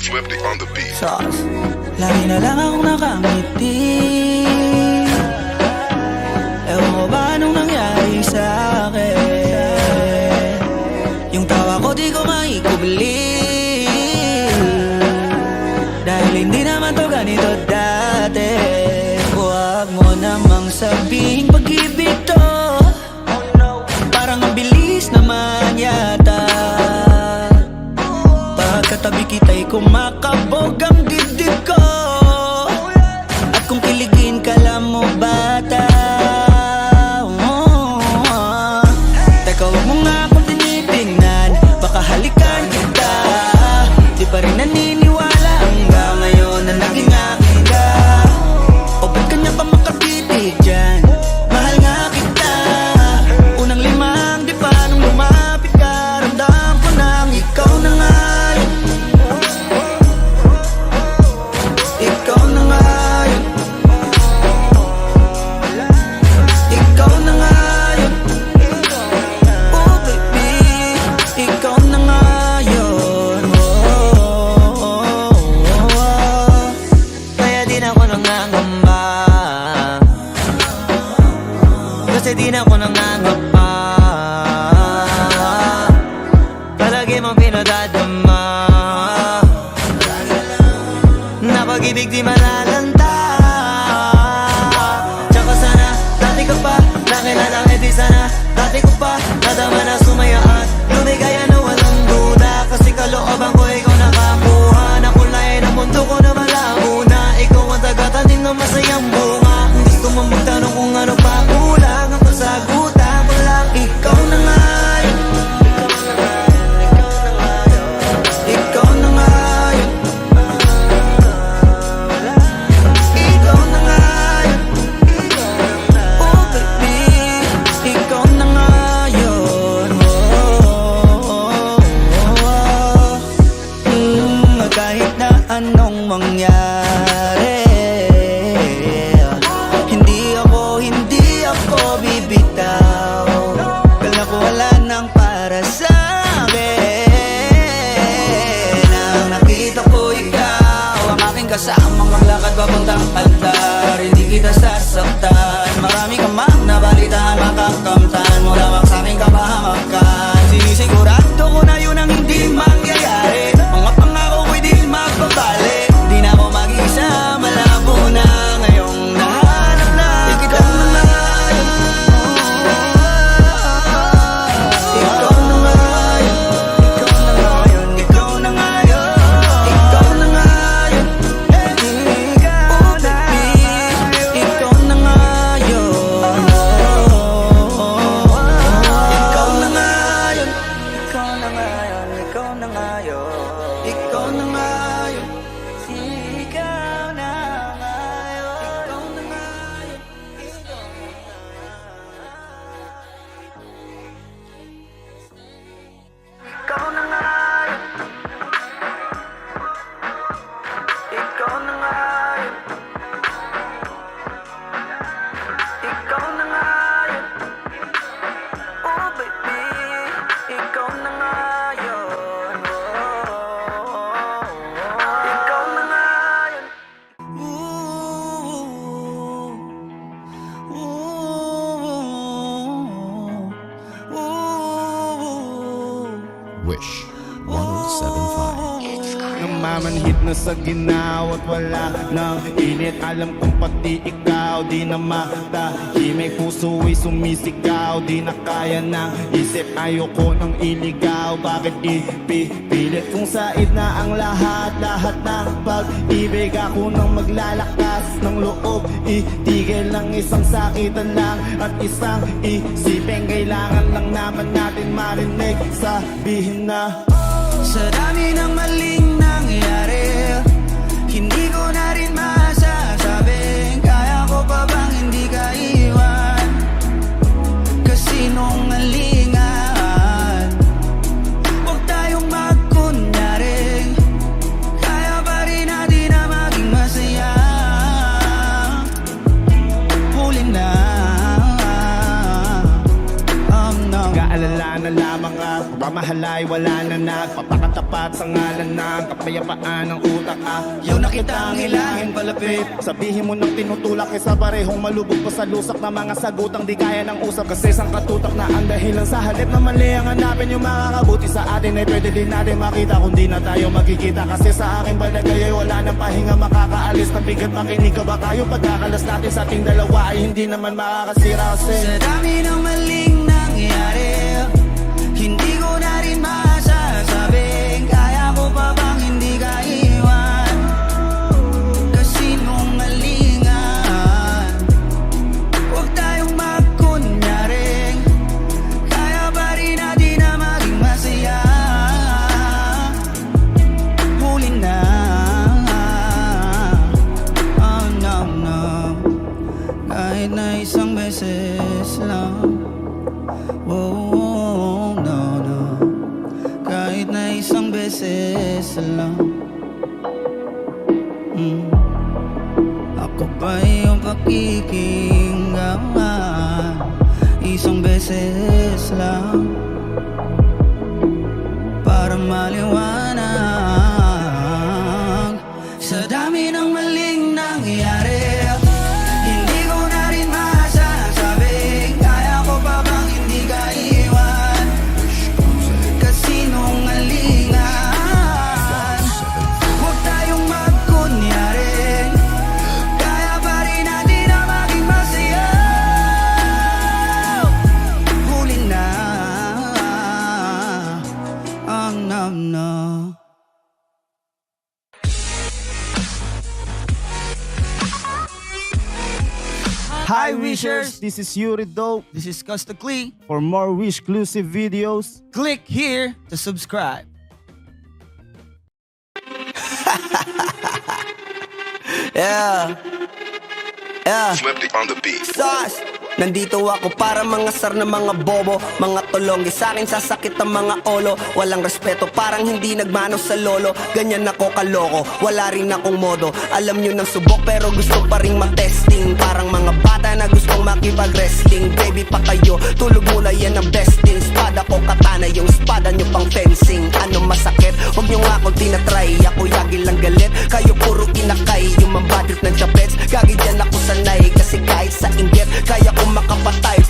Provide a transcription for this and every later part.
Swifty on the beat. Sauce. Lagi na lang akong nakangiti. Ewan ko ba anong nangyari sa'kin? Yung tawa ko di ko maikubli, dahil hindi naman to ganito dati. Huwag mo namang sabihin pag-ibig to, parang ang bilis naman yata. Pagkatabi kita'y kumakabog ang dibdib ko, at kung kiligin ka lang mo bata. Teka, huwag mo nga akong tinitingnan, baka halikan kita. Di pa rin naniniwala hanggang ngayon na naging akin ka. O ba't kanya pa makatitig dyan? Mahal nga kita. Unang limang di pa nung lumapit ka, ramdam ko nang ikaw na nga yun. Ikaw na nga yun. Ikaw na nga yun. Oh baby, ikaw na nga yun. Kaya di na ako nangangamba, kasi di na ako nangangamba. Palagi mong pinadadama na pag-ibig di malalanta. Tsaka sana, dati ka pa nakilala, di sana dati ko pa nadama na sumaya at lumigaya na walang duda. Kasi kalooban ko ikaw nakakuha, nakulayan ang mundo ko na malabo na. Ikaw ang tagatanim ng masayang bunga. Gusto mo magtanong kung ano pa kulang, ang kasagutan ko lang ikaw na nga yun. Ikaw na nga yun. Ikaw na nga yun. Oh baby, ikaw na nga yun. Kahit na anong mangyari, hindi ako bibitaw. Kala ko wala nang para sa akin. Nang nakita ko ikaw, ang aking kasamang maglakad papuntang altar. Hindi kita sasaktan, marami ka mang nabalitaan, makakamtan mo lamang sa aking kapahamakan. Sinisigurado ko na yun ang hindi mangyayari. Mga pangako ko'y di magbabali. Di na ako mag-isa, malabo na ngayong nahanap na kita. Ikaw na nga yun. Ikaw na nga yun. Ikaw na nga yun. Ikaw na nga yun. Ikaw na nga yun. Ikaw na nga yun. Ikaw na nga yun. Ikaw na nga yun. Ikaw na nga yun. Ikaw na nga yun. Ikaw na nga yun. Ikaw na nga yun. Ikaw na nga yun. Ikaw na nga yun. Ikaw na nga yun. Oh baby, ikaw na nga yun. Ikaw na nga yun. Wish 1075. Namamanhid na sa ginaw at wala nang init. Alam kong pati ikaw di na matahimik. Puso ay sumisigaw, di na kaya ng isip. Ayoko nang iligaw, bakit ipipilit? Kung said na ang lahat ng pag-ibig. Ako nang maglalakas ng loob, itigil ng isang sakitan lang at isang isipin. Kailangan lang naman natin marinig, sabihin na Sa dami ng maling nangyari, hindi ko na rin masasabing kaya ko pa bang hindi ka iwan. Kasinungalingan, huwag tayong magkunyari, kaya pa rin natin na maging masaya. Huli na, Kaalala na lamang at pamahalay ay wala na nagpapakatapat sa ngalan ng kapayapaan ng utak Yun na kitang hilahin palapit. Sabihin mo nang tinutulak isa parehong malubog pa sa lusak na mga sagutang di kaya ng usap. Kasi isang katutak na ang dahilan sa halip na mali ang hanapin yung makakabuti sa atin ay pwede din natin makita kung di na tayo magkikita. Kasi sa akin balagay ay wala nang pahinga makakaalis ng bigat. Makinig ka ba tayo pagkakalas natin sa ating dalawa ay hindi naman makakasira kasi Sa dami ng maling nangyari, hindi ko na rin masasabing kaya ko pa bang hindi ka iwan. Kasinungalingan, huwag tayong magkunyaring kaya pa rin natin na maging masaya. Huli na, oh no no, kahit na isang beses lang. Oh, no, no, kahit na isang beses lang. Ako pa iyong pakikinggan, isang beses lang, para maliwanag. Sa dami ng maling nangyari, hindi ko na rin masasabing kaya ko pa bang hindi ka iwan. Kasinungalingan, huwag tayong magkunyaring kaya pa rin natin na maging masaya. Huli na, oh no no. Hi Wishers! This is Yuri Dope. This is Costa Clee. For more Wish-clusive videos, Click here to subscribe. Yeah. Yeah. Flipped on the beat. Sauce! Nandito ako para mangasar ng mga bobo, mga tulonggi sa akin sasakit ang mga olo. Walang respeto, parang hindi nagmano sa lolo. Ganyan ako kaloko, wala rin akong modo. Alam nyo ng subok pero gusto pa rin matesting. Parang mga bata na gustong makipag-wrestling. Baby pa kayo, tulog muna yan ang besting. Espada ko katana, yung espada nyo pang fencing. Ano masakit? Huwag nyo nga ako tinatry. Ako yagi lang galit, kayo puro inakay. Yung mambadrit ng chapets, gagi dyan ako sanay. Kasi kahit sa inggit, kaya ko makapatay.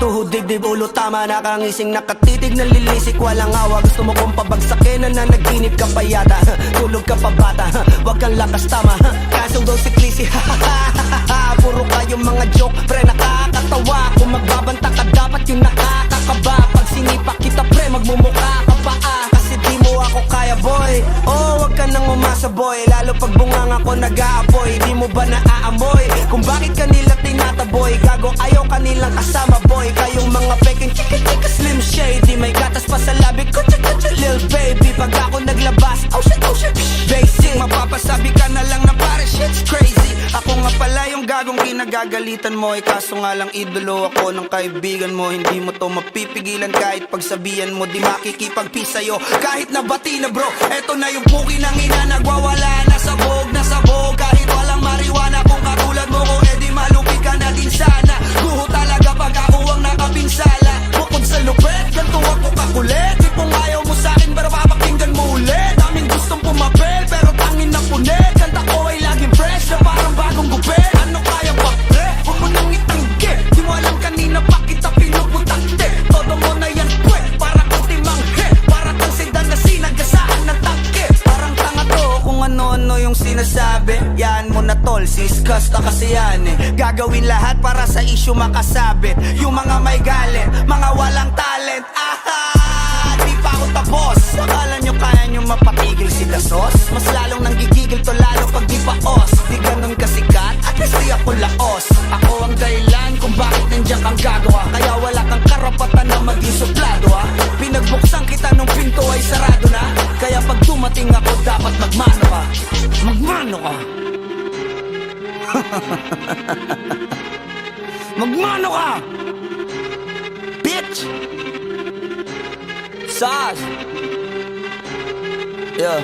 Tuhod, dibdib, ulo, tama, nakangising, nakatitig, nalilisik, walang awa. Gusto mo kong pabagsakin, nananaginip ka pa yata. Tulog ka pa bata, wag kang lakas tama. Kaso daw si Clissy, puro kayong mga joke, pre, nakakatawa. Kung magbabanta ka, dapat yung nakakakaba. Pag sinipa kita, pre, magmumukha ka pa kasi di mo ako kaya, boy. Oh, wag ka nang umasa, boy. Lalo pag bungang ako nag-aapoy. Di mo ba naaamoy kung bakit kanila tinataboy? Gago, ayaw kanilang kasama, boy. Kayong mga peking chika-chika slim shady. May gatas pa sa labi ko, chika-chika lil baby. Pag ako naglabas, oh shit, basic. Mapapasabi ka na lang na pare, shit's crazy. Ako nga pala yung gagong kinagagalitan mo. Kaso nga lang idolo ako ng kaibigan mo. Hindi mo to mapipigilan kahit pagsabihan mo. Di makikipagpis sa'yo kahit nabati na, bro. Eto na yung puki ng ina, nagwawala na sabog. Kahit walang marijuana, kung katulad mo ko, edi malupi ka na din sana. Guho talaga pag ako ang nakapinsala. Bukod sa lupet, ganito ako kakulit. Di kung ayaw mo sa'kin, pero papakinggan mo ulit. Daming gustong pumapel, pero tangin na punit. Kanta ko ay laging fresh, na parang bagong gupit. Ano kaya ba, pre? Huwag mo nang itanggi. Di mo alam kanina pa kita pinuputakte. Todo mo na yan, pwe, para kang timanghe. Para kang sedan na sinagasaan ng tangke. Parang tanga to kung ano-ano yung sinasabi. Yan mo na tol, sis Costa kasi yan eh. Gagawin lahat para sa issue makasabit. Yung mga may galit, mga walang talent. Di pa ako tapos. Akala nyo kaya nyo mapatigil si Dasos? Mas lalong nanggigigil to lalo pag di paos. Di ganun kasikat at kasi ako laos. Ako ang dahilan kung bakit nandiyan kang gagawa. Kaya wala kang karapatan na maging suplado ha. Pinagbuksan kita nung pinto ay sarado na. Kaya pag dumating ako dapat magmano ka. Magmano ka. Magmano ka, bitch. Sauce. Yeah.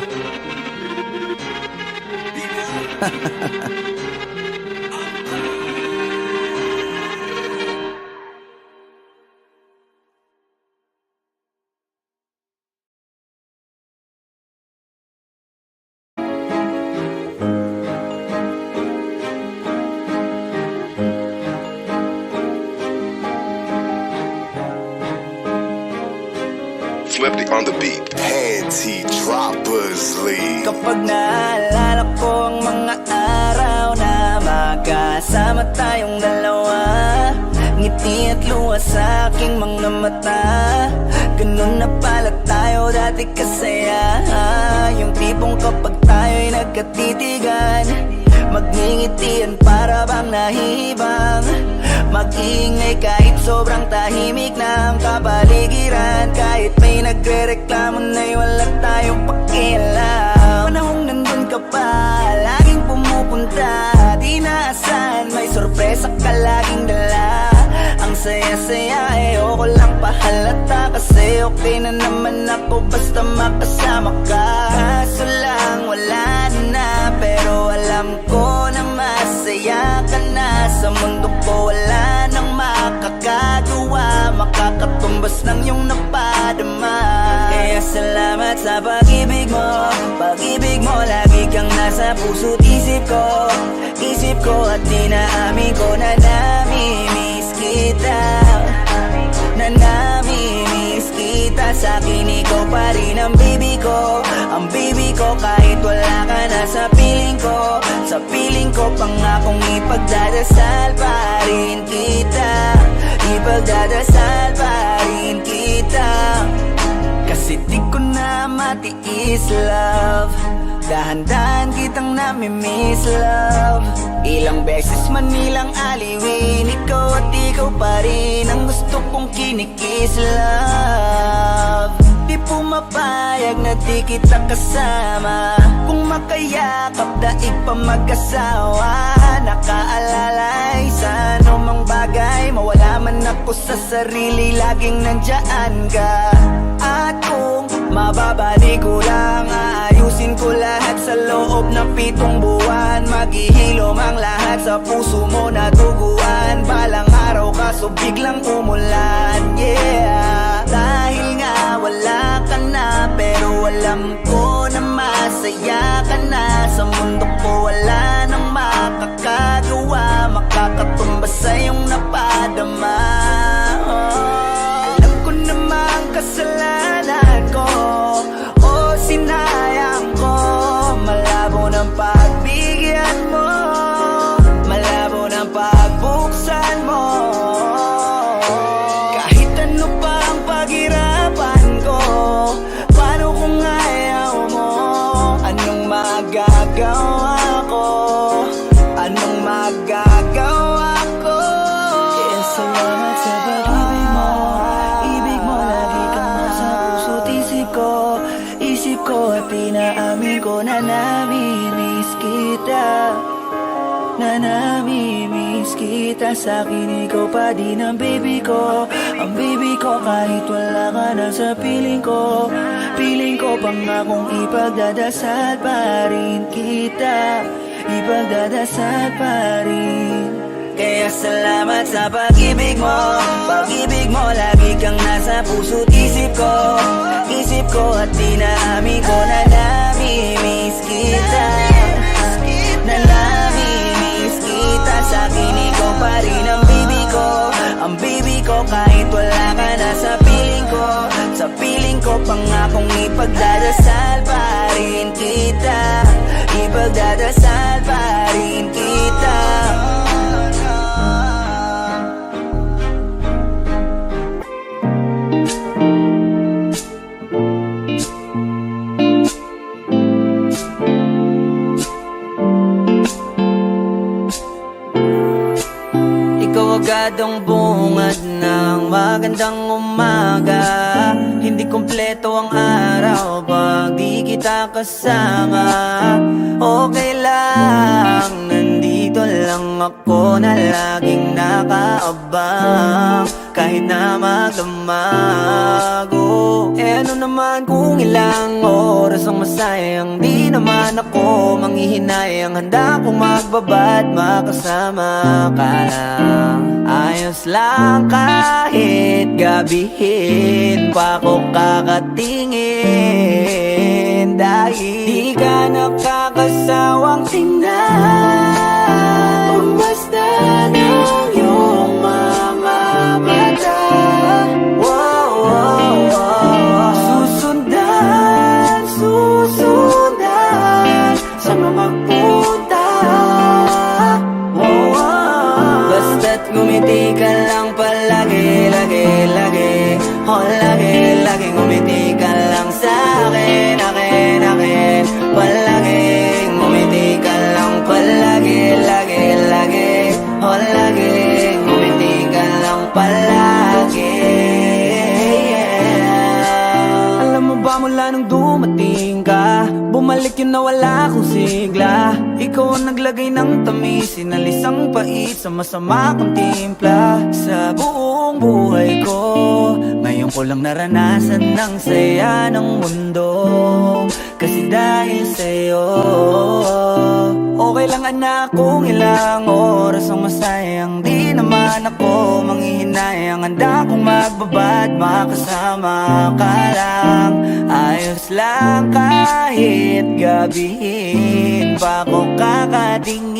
Swifty on the beat. Panty Droppers League. Kapag naalala ko ang mga araw na magkasama tayong dalawa, ngiti at luha sa aking mga mata. Ganun na pala tayo dati kasaya. Yung tipong kapag tayo'y nagkatitigan, magngingitian para bang nahihibang. Mag-iingay kahit sobrang tahimik na ang kapaligiran. Kahit may nagre-reklamo na'y wala tayong pakialam. Panahong nandun ka pa, laging pumupunta, di naasahan, may sorpresa ka laging dala. Ang saya-saya, ayoko lang pahalata, kasi okay na naman ako basta makasama ka. Kaso lang wala na, pero alam ko na masaya ka na. Sa mundo ko wala nang makakagawa, makakatumbas ng iyong napadama. Kaya salamat sa pag-ibig mo, pag-ibig mo. Lagi kang nasa puso't isip ko at dinaamin ko na namimiss kita, na namimiss kita. Sa'kin ikaw pa rin ang baby ko, ang baby ko. Kahit wala ka na sa piling ko, pangakong ipagdadasal pa rin kita, ipagdadasal pa rin kita. Kasi di ko na matiis, love, dahan-dahan kitang namimiss, love. Ilang beses man nilang aliwin, ikaw at ikaw pa rin ang gusto kong kinikis, love. Di pumapayag na di kita kasama, kung makayakap daig pa mag-asawa. Nakaalalay sa anumang bagay, mawala man ako sa sarili, laging nandyan ka. At kung mababalik ko lang, aayusin ko lahat sa loob ng 7 buwan. Maghihilom ang lahat sa puso mo na duguan. Balang araw kaso biglang umulan, yeah. Dahil nga wala ka na, pero alam ko na masaya ka na. Sa mundo ko wala nang makakagawa, makakatumbas sa iyong napadama. Alam ko namang kasalanan ko, o sinayang ko. Malabo ng pagbigyan mo, malabo ng pagbuksan mo. Kahit ano pa ang paghirapan ko, paano kung ayaw mo? Anong magagawa ko? Anong magagawa ko? Kaya salamat sa pag-ibig mo, ibig mo. Lagi kang nasa puso't isip ko at pinaamin ko na namimiss kita, na namimiss kita. Sa'kin ikaw pa din ang baby ko, ang baby ko. Kahit wala ka na sa piling ko, pangakong ipagdadasal pa rin kita, ipagdadasal pa rin. Kaya salamat sa pag-ibig mo, pag-ibig mo. Lagi kang nasa puso't isip ko at dinaamin ko na namimiss kita, na namimiss kita. Sa'kin ikaw pa rin ang baby ko, ang baby ko. Kahit wala ka na sa piling ko, pangakong ipagdadasal pa rin kita, ipagdadasal pa rin kita. Ikaw agad ang bungad ng magandang umaga. Hindi kompleto ang araw pag di kita kasama. Okay lang, nandito lang ako na laging nakaabang, kahit na magdamago. Ano naman kung ilang oras ang masayang, di naman ako manghihinayang. Handa kong magbabad, makasama ka lang. Ayos lang kahit gabihin pa ako kakatingin, dahil di ka nakakasawang tingnan. Basta ng iyong mga mata, wow, wow, wow. mula nung dumating ka. Bumalik yun na wala akong sigla. Ikaw ang naglagay ng tamis, sinalis ang pait sa masama kong timpla. Sa buong buhay ko, ngayon ko lang naranasan ng saya ng mundo. Kasi dahil sa'yo, okay lang anak kung ilang oras ang masayang. Di naman ako manghihinayang, handa kong magbabad, makasama ka lang. Ayos lang kahit gabihin pa ko kakatingin.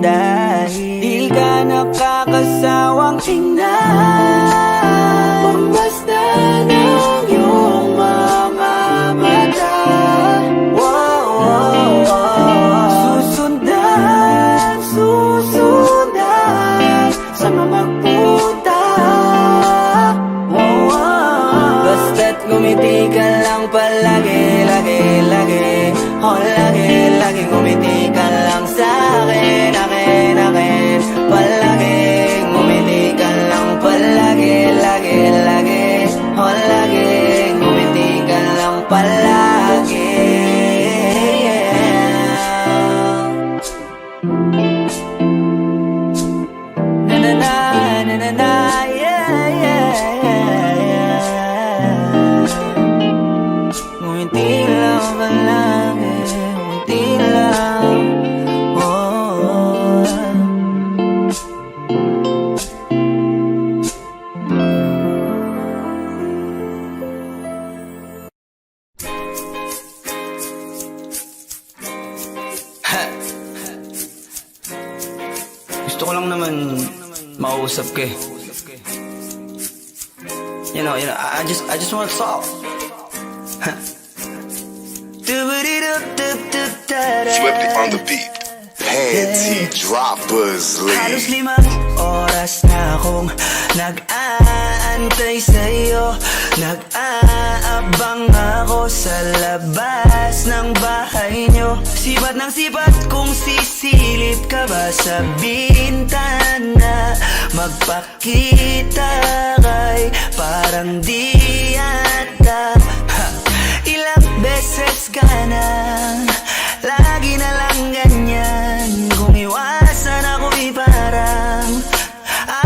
Dahil di ka nakakasawang tingnan, basta ng iyong mga mata. Wow, wow, wow. Susundan, susundan, sama magpunta. Wow, wow. Basta't ngumiti ka lang palagi, lagi, lagi. Oh, lagi, lagi ngumiti ka lang sa'kin, akin, akin. Palagi, ngumiti ka lang palagi, lagi, lagi. Oh, lagi, ngumiti ka lang palagi. Na na na, na na na, yeah, yeah, yeah, yeah. Ngumiti lang palagi, ngumiti lang, oh. Gusto ko lang naman mausap ka eh. You know, I just want to talk. Swiftly on the beat. Panty Droppers Halos League. 5 oras na akong nag-aantay sa'yo. Nag-aabang ako sa labas ng bahay nyo. Sipat ng sipat kung sisilip ka ba sa bintana. Magpakita kay parang di yata. Ilang beses ka na, lagi na lang ganyan. Kung iwasan ako'y parang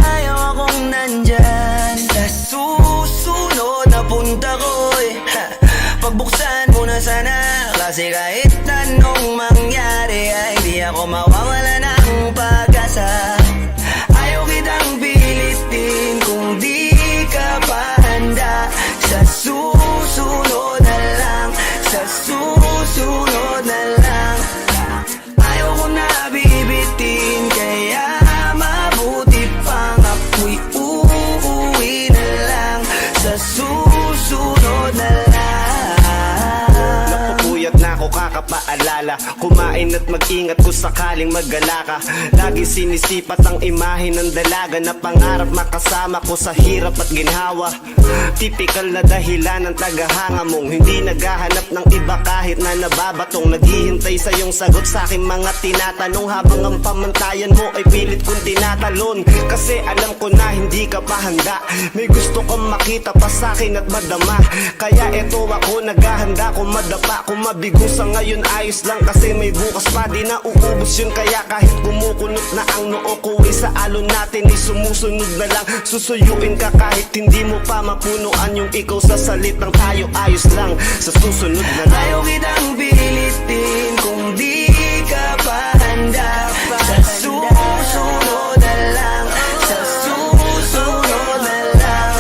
ayaw akong nandyan. Sa susunod na punta ko'y pagbuksan mo na sana. Kasi kahit anong mangyari ay di ako mawawala ng pag-asa. Ayaw kitang pilitin kung di ka pa handa. Sa susunod na lang, sa susunod na lang. Ayaw ko na bibitin, kaya mabuti pang ako'y uuwi na lang. Sa susunod na lang. Napupuyat na ako kakapaalala. Kumain at mag-ingat kung sakaling maggala ka. Lagi sinisipat ang imahe ng dalaga na pangarap makasama ko sa hirap at ginhawa. Typical na dahilan ng tagahanga mong hindi naghahanap ng iba kahit na nababatong. Naghihintay sa iyong sagot sa aking mga tinatanong, habang ang pamantayan mo ay pilit kong tinatalon. Kasi alam ko na hindi ka pa handa. May gusto kang makita pa sa akin at madama. Kaya eto ako naghahanda, kung madapa, kung mabigo sa ngayon ayos lang. Kasi may bukas pa, di na uubos yun. Kaya kahit kumukunot na ang noo ko ay sa alon natin ay sumusunod na lang. Susuyuin ka kahit hindi mo pa mapunuan yung ikaw sa salitang tayo ayos lang. Sa susunod na lang. Ayaw kitang pilitin kung di ka pa handa. Sa susunod na lang, sa susunod na lang.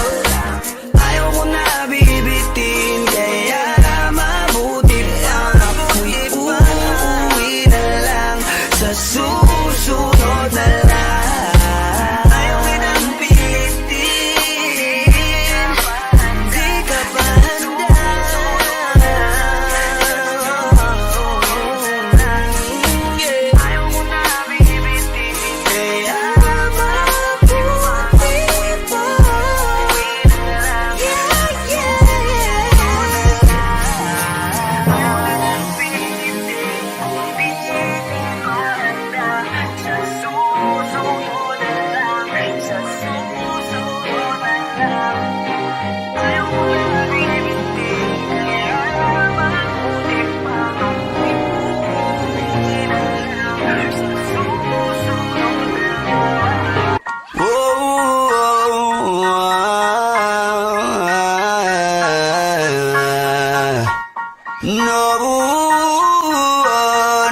Ayaw ko na bibitin, kaya mabuti pang ako'y uuwi na lang. Sa susunod na lang. Ayaw kitang pilitin, di ka pa handa. No,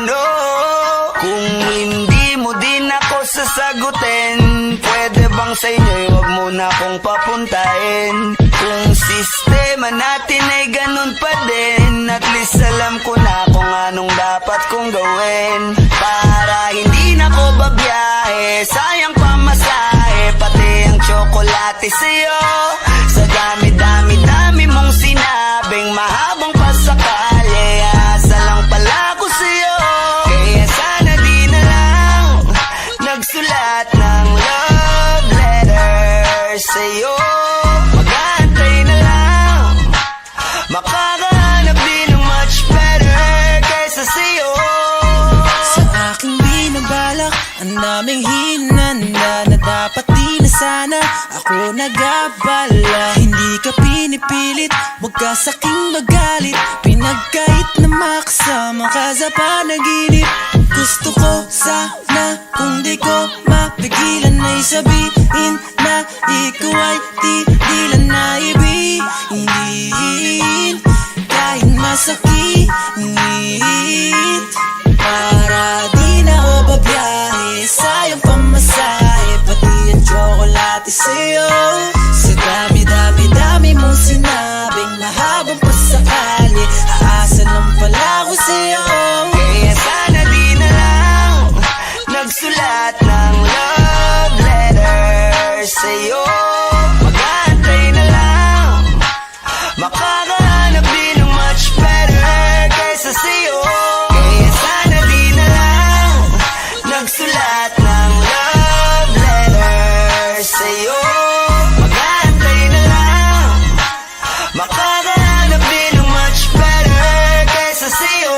no. Kung hindi mo din ako sasagutin, pwede bang sa inyo'y wag mo na akong papuntahin? Kung sistema natin ay ganun pa din, at least alam ko na kung anong dapat kong gawin. Para hindi na ko babiyahe, sayang pamasahe, pati ang tsokolate sa'yo. Sa dami-dami-dami mong sinabing mahabang pasakali, asa lang pala ko sa'yo. Kaya sana di na lang nagsulat ng love letter sa'yo. Mag-aantay na lang, makakahanap din ng much better kaysa sa'yo. Sa aking binabalak, ang daming hinanda na dapat di na sana ako nag-abala. Hindi ka pinipilit, wag ka sa'king magalit, pinagkait na makasama ka sa panaginip. Gusto ko sana kung di ko mapigilan ay sabihin na ikaw ay tigilan na ibigin. Kahit masakit, para di na ako babiyahe, sayang pamasahe, pati ang tsokolate sa'yo. Sa dami-dami-dami mong sinabing mahabang pasakali, aasa lang pala ko sa'yo. Kaya sana di na lang nagsulat ng love letter sa'yo. Mag-aantay na lang, makakahanap din ng much better kaysa sa'yo. Kaya sana di na lang nagsulat ng love letter sa'yo. Mag-aantay na lang, makakahanap din ng much better kaysa sa'yo.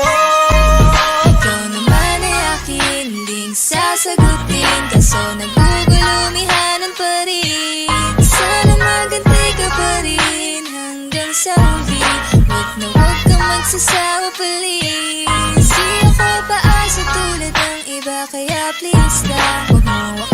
Ikaw naman ay akin ding sasagutin, kaso nagugulumihanan pa rin. Sana magantay ka pa rin hanggang sa huli, wag na wag kang magsasawa please. Di ako paasa tulad ng iba, kaya please lang, wag mo